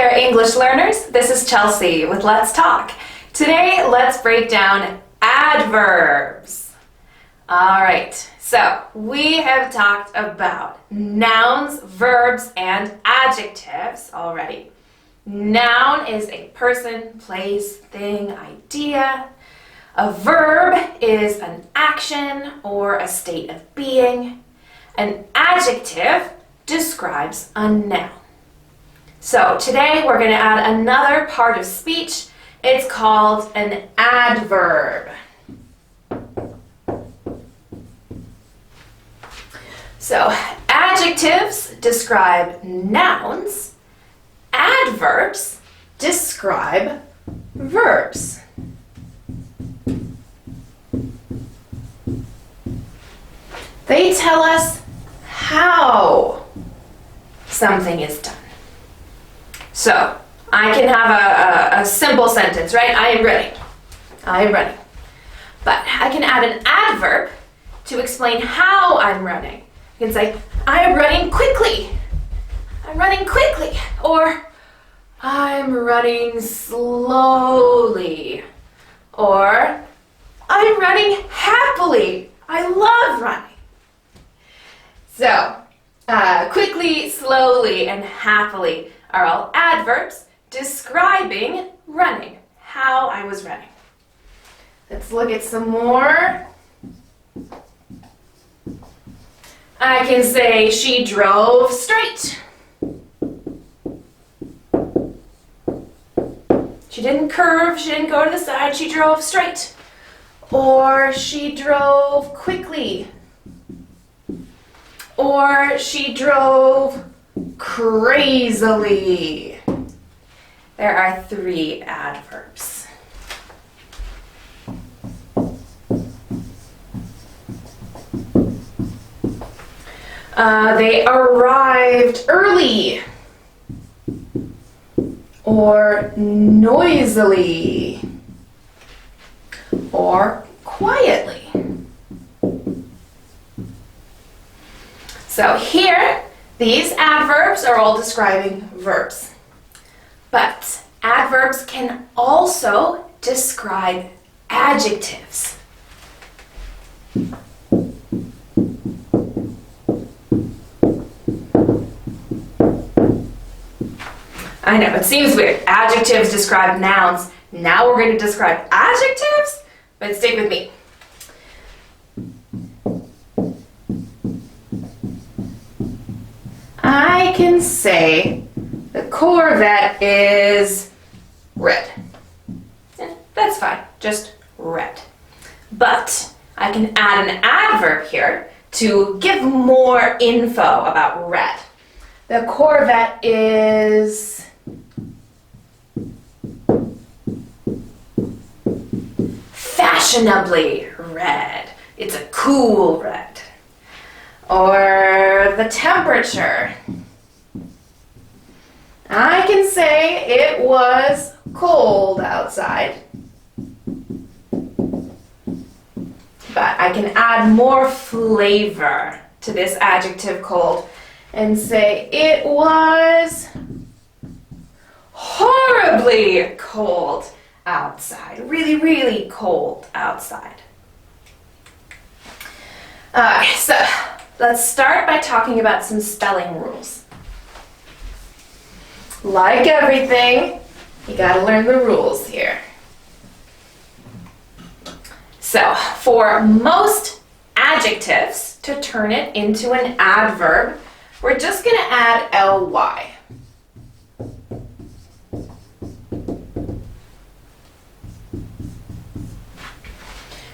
there, English learners. This is Chelsea with Let's Talk. Today, let's break down adverbs. All right, so we have talked about nouns, verbs, and adjectives already. Noun is a person, place, thing, idea. A verb is an action or a state of being. An adjective describes a noun. So today we're going to add another part of speech. It's called an adverb. So adjectives describe nouns. Adverbs describe verbs. They tell us how something is done. So, I can have a simple sentence, right? I am ready. I am running. But I can add an adverb to explain how I'm running. I can say, I am running quickly. I'm running quickly. Or, I'm running slowly. Or, I'm running happily. I love running. So, quickly, slowly, and happily are all adverbs describing running, how I was running. Let's look at some more. I can say she drove straight. She didn't curve, she didn't go to the side, she drove straight. Or she drove quickly. Or she drove crazily. There are 3 adverbs. They arrived early. Or noisily. Or quietly. So here, these adverbs are all describing verbs. But adverbs can also describe adjectives. I know, it seems weird. Adjectives describe nouns. Now we're going to describe adjectives? But stick with me. I can say the Corvette is red. That's fine, just red. But I can add an adverb here to give more info about red. The Corvette is fashionably red. It's a cool red. Or the temperature. I can say it was cold outside. But I can add more flavor to this adjective cold and say it was horribly cold outside. Really, really cold outside. Alright, so let's start by talking about some spelling rules. Like everything, you gotta learn the rules here. So, for most adjectives, to turn it into an adverb, we're just gonna add ly.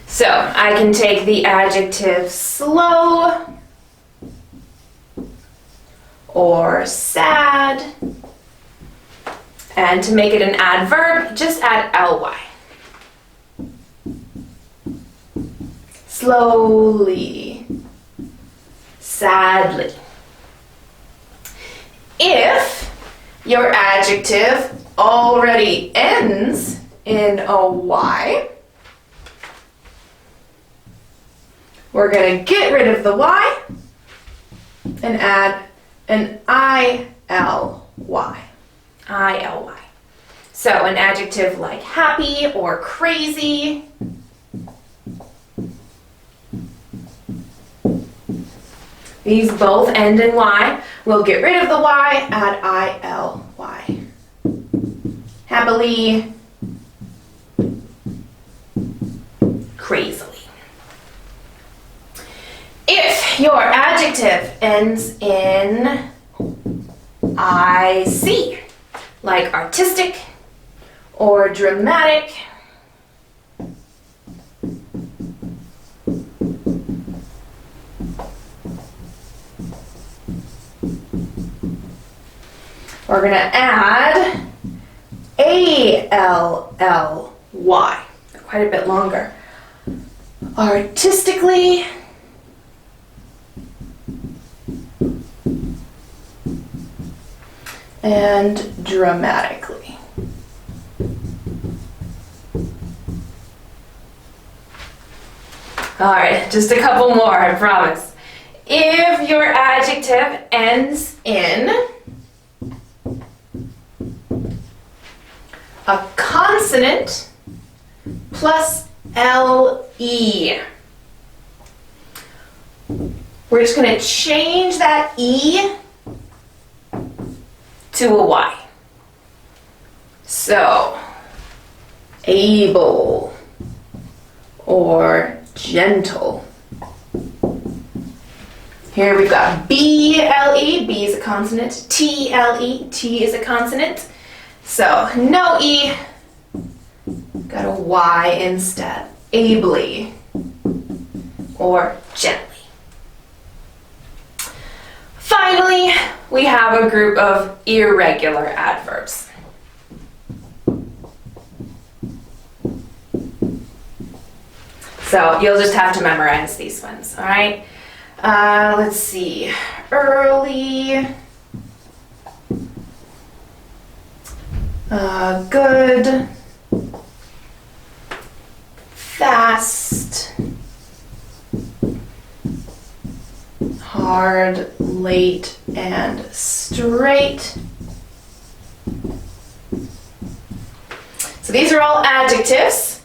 So, I can take the adjective slow or sad, and to make it an adverb, just add ly. Slowly, sadly. If your adjective already ends in a y, we're going to get rid of the y and add an ILY. I-L-Y. So an adjective like happy or crazy. These both end in Y. We'll get rid of the Y, add I-L-Y. Happily, crazily. If your adjective ends in I-C, like artistic or dramatic, we're going to add A-L-L-Y, quite a bit longer. Artistically, and dramatically. All right, just a couple more, I promise. If your adjective ends in a consonant plus L-E, we're just going to change that E to a Y. So, able or gentle. Here we've got B-L-E, B is a consonant, T-L-E, T is a consonant. So, no E, got a Y instead. Ably or gently. Finally, we have a group of irregular adverbs. So you'll just have to memorize these ones, all right? Let's see. Early, good, fast, hard, late, and straight. So these are all adjectives.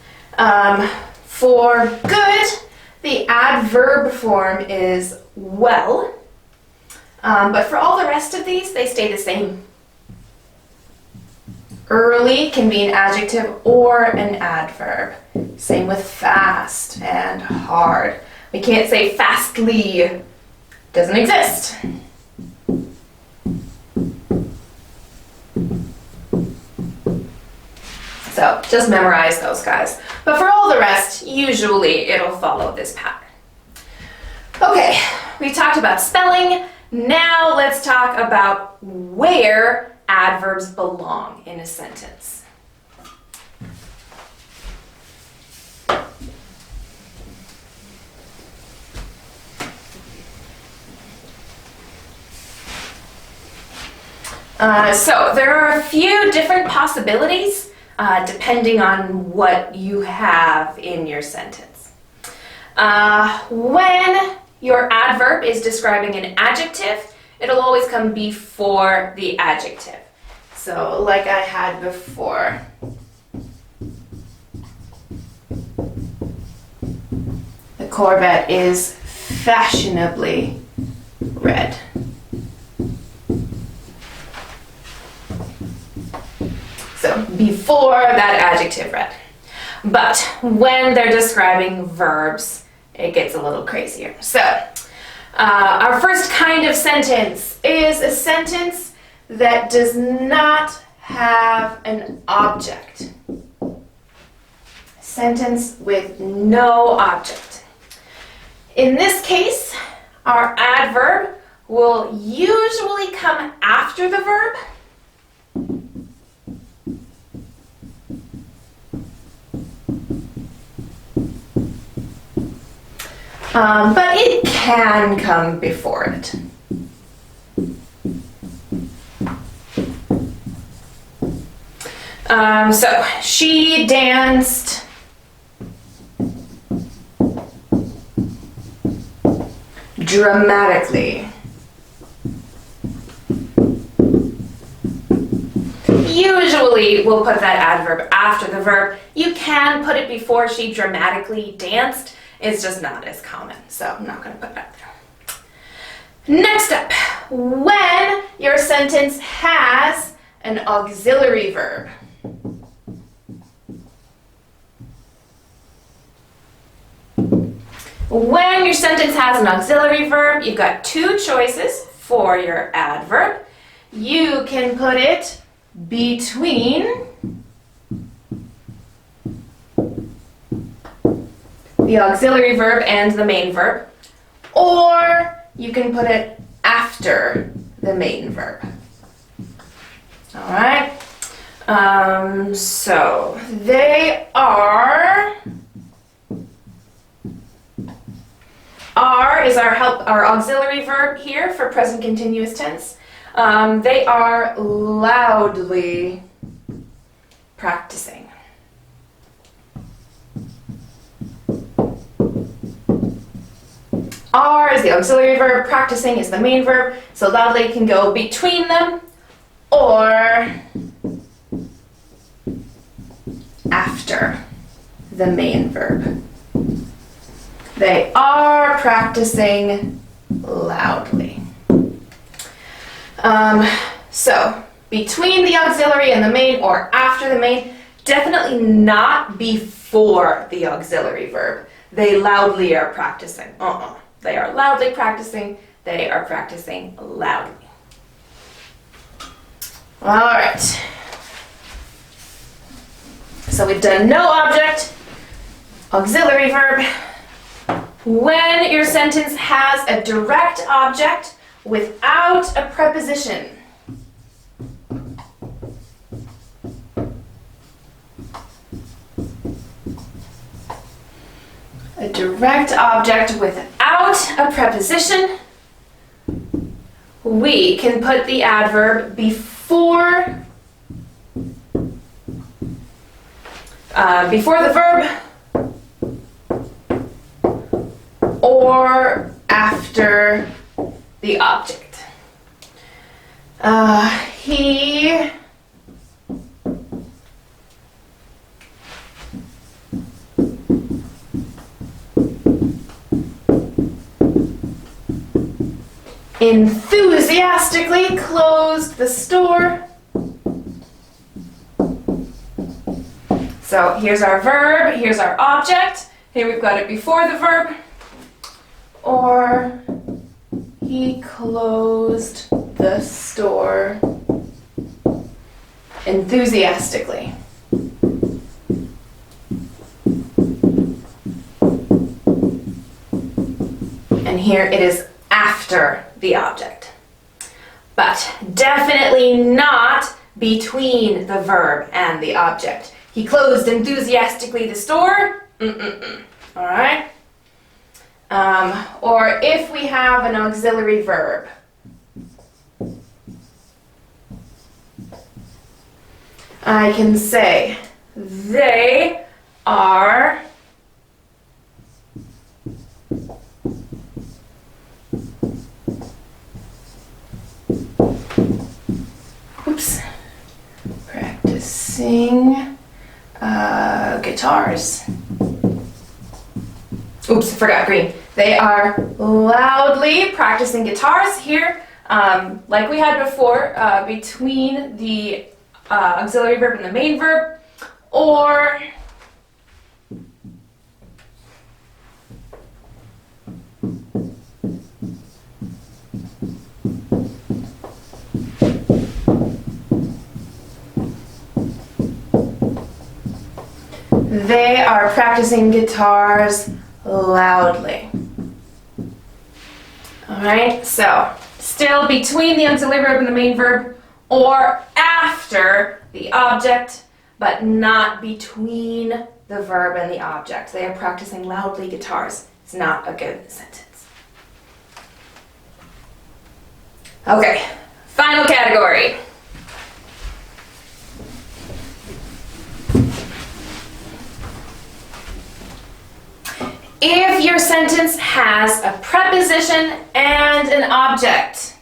For good, the adverb form is well. But for all the rest of these, they stay the same. Early can be an adjective or an adverb. Same with fast and hard. We can't say fastly. Doesn't exist. So just memorize those guys. But for all the rest, usually it'll follow this pattern. Okay, we talked about spelling. Now let's talk about where adverbs belong in a sentence. So there are a few different possibilities depending on what you have in your sentence. When your adverb is describing an adjective, it'll always come before the adjective. So like I had before. The Corvette is fashionably red. So before that adjective red. But when they're describing verbs, it gets a little crazier. So our first kind of sentence is a sentence that does not have an object. Sentence with no object. In this case, our adverb will usually come after the verb. But it can come before it. So, she danced dramatically. usually we'll put that adverb after the verb. You can put it before she dramatically danced. It's just not as common, so I'm not going to put that there. Next up, when your sentence has an auxiliary verb. When your sentence has an auxiliary verb, you've got two choices for your adverb. You can put it between the auxiliary verb and the main verb, or you can put it after the main verb. All right. So they are is our auxiliary verb here for present continuous tense. They are loudly practicing. Are is the auxiliary verb, practicing is the main verb, so loudly can go between them or after the main verb. They are practicing loudly. So between the auxiliary and the main or after the main, definitely not before the auxiliary verb. They loudly are practicing. They are loudly practicing. They are practicing loudly. All right. So we've done no object, auxiliary verb. When your sentence has a direct object without a preposition. A direct object without a preposition, we can put the adverb before the verb or after the object. He enthusiastically closed the store. So here's our verb, here's our object. Here we've got it before the verb. Or he closed the store enthusiastically. And here it is after the object. But definitely not between the verb and the object. He closed enthusiastically the store. All right. Or if we have an auxiliary verb, I can say they are practicing guitars. Oops, I forgot green. They are loudly practicing guitars here, like we had before, between the auxiliary verb and the main verb, or they are practicing guitars loudly. All right, so still between the auxiliary verb and the main verb or after the object, but not between the verb and the object. They are practicing loudly guitars. It's not a good sentence. Okay, final category. If your sentence has a preposition and an object.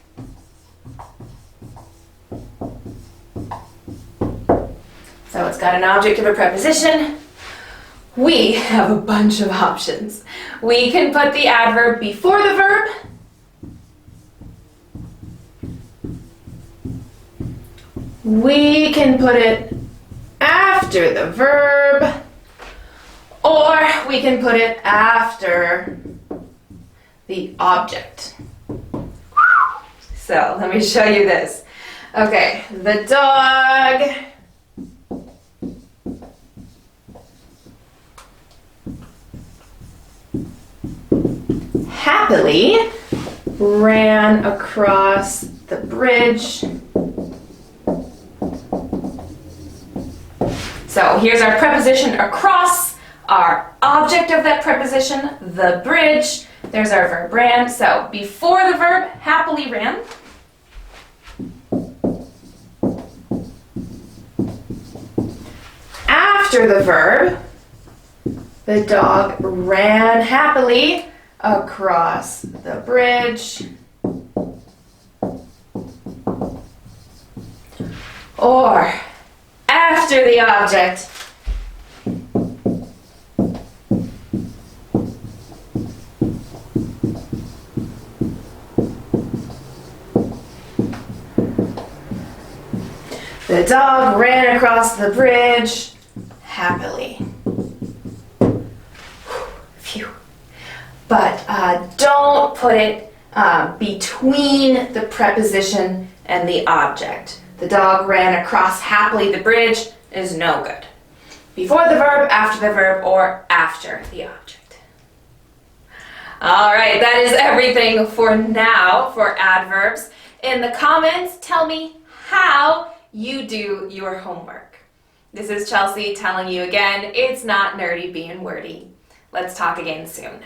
So it's got an object of a preposition. We have a bunch of options. We can put the adverb before the verb. We can put it after the verb. Or we can put it after the object. So let me show you this. Okay, the dog happily ran across the bridge. So here's our preposition across, our object of that preposition, the bridge. There's our verb ran. So before the verb, happily ran. After the verb, the dog ran happily across the bridge. Or after the object, the dog ran across the bridge happily. Phew. But don't put it between the preposition and the object. The dog ran across happily the bridge is no good. Before the verb, after the verb, or after the object. All right, that is everything for now for adverbs. In the comments, tell me how you do your homework. This is Chelsea telling you again, it's not nerdy being wordy. Let's talk again soon.